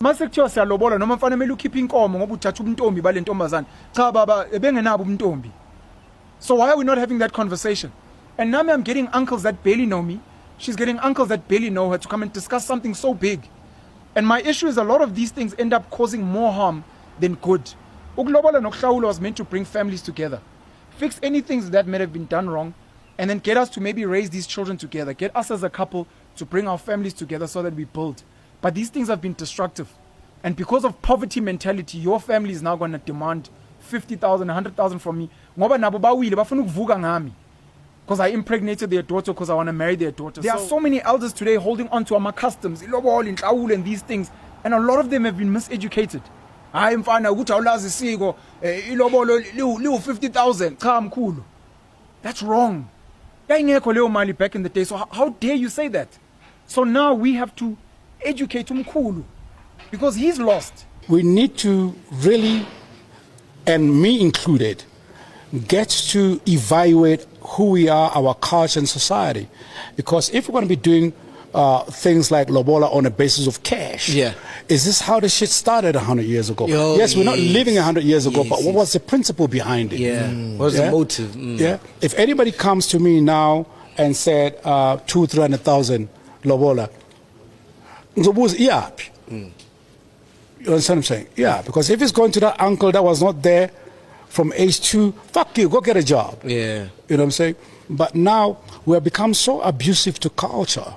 Mase kuthiwa siyalobola noma mfana kumele ukhiphe inkomo ngoba uthatha ubuntombi bale ntombazana. Cha baba ebengenabo ubuntombi. So why are we not having that conversation? And now I'm getting uncles that barely know me. She's getting uncles that barely know her to come and discuss something so big. And my issue is a lot of these things end up causing more harm than good. Ukulobola nokuhlawula was meant to bring families together. Fix any things that may have been done wrong and then get us to maybe raise these children together. Get us as a couple to bring our families together so that we build. But these things have been destructive. And because of poverty mentality, your family is now going to demand 50,000, 100,000 from me. Ngoba nabo bawile bafuna ukuvuka ngami. Because I impregnated their daughter because I want to marry their daughter. There are so many elders today holding on to our customs, ilobolo, inhlawulo, and these things. And a lot of them have been miseducated. Hayi mfana ukuthi awulazi isiko ilobolo liwu 50,000 cha mkhulu. That's wrong. Yayingekho leyo mali back in the day. So how dare you say that? So now we have to educate umkhulu because he's lost. We need to really, and me included, get to evaluate who we are, our culture and society. Because if we're going to be doing things like lobola on a basis of cash, is this how the shit started 100 years ago? Yes, we're not living 100 years ago, but what was the principle behind it? What was the motive? Yeah. If anybody comes to me now and said 200,000-300,000 lobola, you understand what I'm saying? Yeah, because if it's going to that uncle that was not there from age 2, fuck you, go get a job. Yeah. You know what I'm saying? But now we have become so abusive to culture.